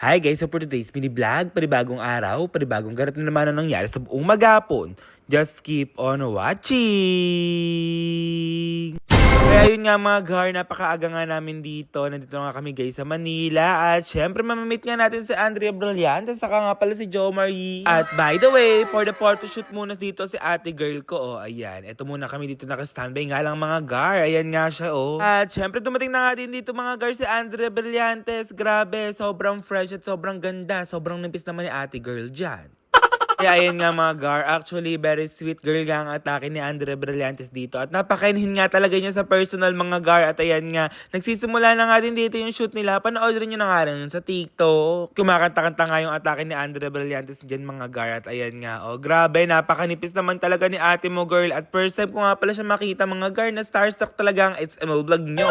Hi guys, so for today's mini vlog, panibagong araw, panibagong ganap na naman ang nangyari sa buong maghapon. Just keep on watching! Kaya yun nga mga gar, napakaaga nga namin dito. Nandito nga kami guys sa Manila. At syempre mamamit nga natin si Andrea Brilliante. Saka nga pala si Jo Marie. At by the way, for the photoshoot muna dito si ate girl ko. Oh, ayan. Ito muna kami dito naka-standby nga lang mga gar. Ayan nga siya oh. At syempre dumating na nga din dito mga gar si Andrea Brillantes. Grabe, sobrang fresh at sobrang ganda. Sobrang nipis naman ni ate girl dyan. Kaya ayan nga mga gar, actually very sweet girl nga ang atake ni Andrea Brillantes dito. At napakainhin nga talaga niya sa personal mga gar. At ayan nga, nagsisimula na nga din dito yung shoot nila. Panoorin nyo na nga rin sa TikTok. Kumakanta-kanta nga yung atake ni Andrea Brillantes dyan mga gar. At ayan nga, oh grabe, napakanipis naman talaga ni ate mo girl. At first time ko nga pala siya makita mga gar na starstruck talaga ang It's ML vlog nyo.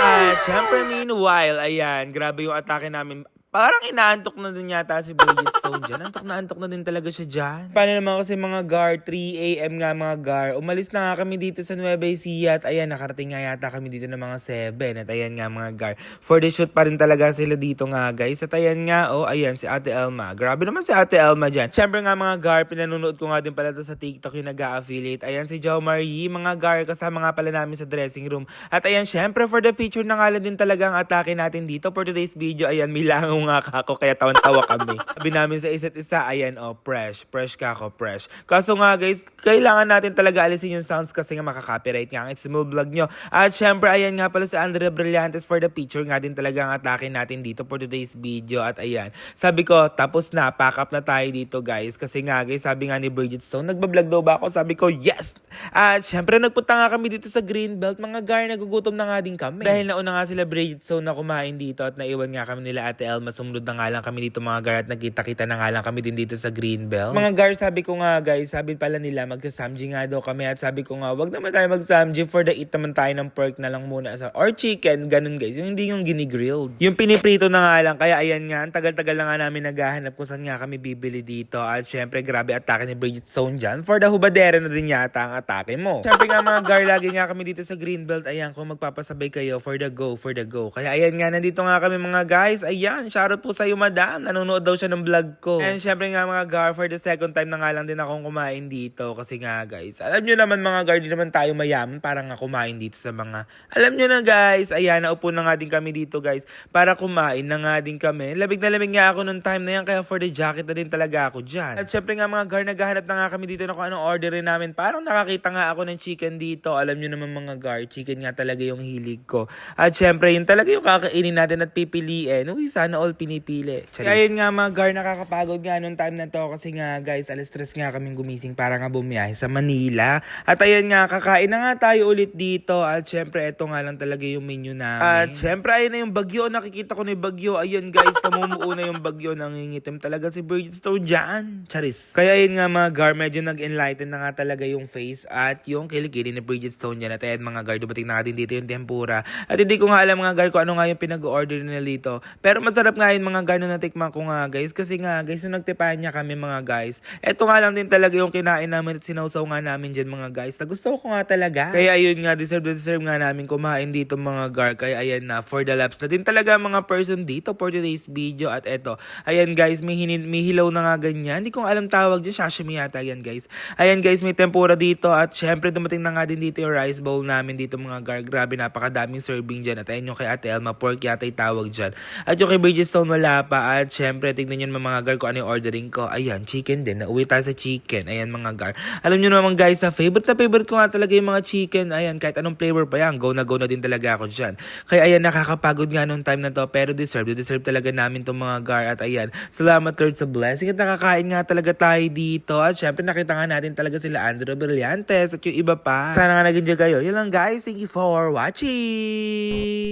At syempre meanwhile, ayan, grabe yung atake namin. Parang inaantok na din yata si Bridget Stone dyan. Antok na din talaga siya dyan. Paano naman kasi mga gar, 3 AM nga mga gar. Umalis na nga kami dito sa Nueva Ecija. At ayan, nakarating nga yata kami dito ng mga 7. At ayan nga mga gar. For the shoot pa rin talaga sila dito nga guys. At ayan nga, oh ayan si Ate Elma. Grabe naman si Ate Elma dyan. Siyempre nga mga gar, pinanonood ko nga din pala to sa TikTok yung nag-a-affiliate. Ayan si Jo Marie, mga gar, kasama nga pala namin sa dressing room. At ayan, syempre for the picture na nga din talaga ang atake natin dito. For today's video, ayan, milangaw nga kako, kaya tawan-tawa kami. Sabi namin sa isa't isa, ayan oh, fresh kako, fresh. Kaso nga guys, kailangan natin talaga alisin yung sounds kasi nga makaka-copyright nga ang It's ML vlog nyo. At syempre, ayan nga pala si Andrea Brillantes for the picture nga din talaga ang atake natin dito for today's video. At ayan, sabi ko, tapos na, pack up na tayo dito guys. Kasi nga guys, sabi nga ni Bridget Stone, nagbablog daw ba ako? Sabi ko, yes! At syempre, nagpunta nga kami dito sa Greenbelt. Mga gar, nagugutom na nga din kami. Dahil nauna nga sila Bridget Stone na kumain dito at naiwan nga kami nila Ate Elma. Sumunod na nga lang kami dito mga gar at nagkita-kita na nga lang kami din dito sa Greenbelt. Mga gar, sabi ko nga guys, sabi pala nila magsasamji nga daw kami at sabi ko nga wag naman tayo magsamji, for the eat naman tayo ng pork na lang muna or chicken, ganun guys, yung hindi yung ginigrilled. Yung piniprito na nga lang, kaya ayan nga, ang tagal-tagal na nga namin naghahanap kung saan nga kami bibili dito at syempre grabe atake ni Bridget Stone dyan. For the hubadera na din yata ang atake mo. Syempre nga mga gar, lagi nga kami dito sa Greenbelt, ayan, kung magpapasabay kayo for the go. Kaya ayan nga, nandito nga kami mga guys, ayan, shoutout po sa'yo madam, nanonood daw siya ng vlog ko. And syempre nga mga gar, for the second time na nga lang din akong kumain dito kasi nga guys, alam nyo naman mga gar, di naman tayo mayaman para nga kumain dito sa mga, alam nyo na guys, ayan, naupo na nga din kami dito guys, para kumain na nga din kami. Labig na lamig nga ako nung time na yan, kaya for the jacket na din talaga ako dyan. At syempre nga mga gar, naghahanap na nga kami dito na kung anong orderin namin. Parang nakakita nga ako ng chicken dito. Alam nyo naman mga gar, chicken nga talaga yung hilig ko. At syempre yun talaga yung kakainin natin at pipiliin. Uy, sana all pinipili. Kaya yun nga mga gar, nakakapagod nga nung time na to kasi nga guys, alas 3 nga kaming gumising para nga bumiyahe sa Manila. At ayan nga, kakain na nga tayo ulit dito. At syempre, eto nga lang talaga yung menu namin. At syempre, ayun na yung bagyo. Nakikita ko na yung bagyo. Ayun guys, namumuo na yung bagyo. Nangingitim talaga si Bridget Stone dyan. Charis. Kaya yun nga mga gar, medyo nag-enlighten na nga talaga yung face at yung kilikili ni Bridget Stone dyan. At ayan mga gar, dumating na nga din dito yung tempura. At hindi ko nga alam mga gar kung ano nga yung pinag-order nila dito. Pero masarap nga yun mga gar na natikman ko nga guys. Kasi nga guys, nung nagtipahan niya kami mga guys. Eto nga lang din talaga yung kinain namin at sinawsaw nga namin dyan mga guys. Nagustuhan ko nga talaga. Kaya ayun nga, deserve nga namin kumain dito mga gar. Kaya ayan na, for the laps na din talaga mga person dito for today's video. At eto, ayan guys, may hilaw na nga ganyan. Hindi ko alam tawag dyan, sashimi yata yan guys. Ayan guys, may tempura dito. At syempre dumating na nga din dito yung rice bowl namin dito mga gar. Grabe, napakadaming serving dyan. At ayan yung kay Ate Elma, pork yata yung tawag dyan. At yung kay Bridgestone wala pa. At syempre, tignan nyo mga gar kung ano yung ordering ko. Ayan, chicken din. Nauwi tayo sa chicken. Ayan mga gar. Alam nyo naman guys, na favorite ko nga talaga yung mga chicken. Ayan, kahit anong flavor pa yan, go na din talaga ako dyan. Kaya ayan, nakakapagod nga nung time na to. Pero deserve talaga namin itong mga gar. At ayan, salamat Lord sa blessing. At nakakain nga talaga tayo dito. At syempre, nakita nga natin talaga sila Andrea Brillantes at yung iba pa. Sana nga nag-enjoy kayo. Yun lang guys. Thank you for watching.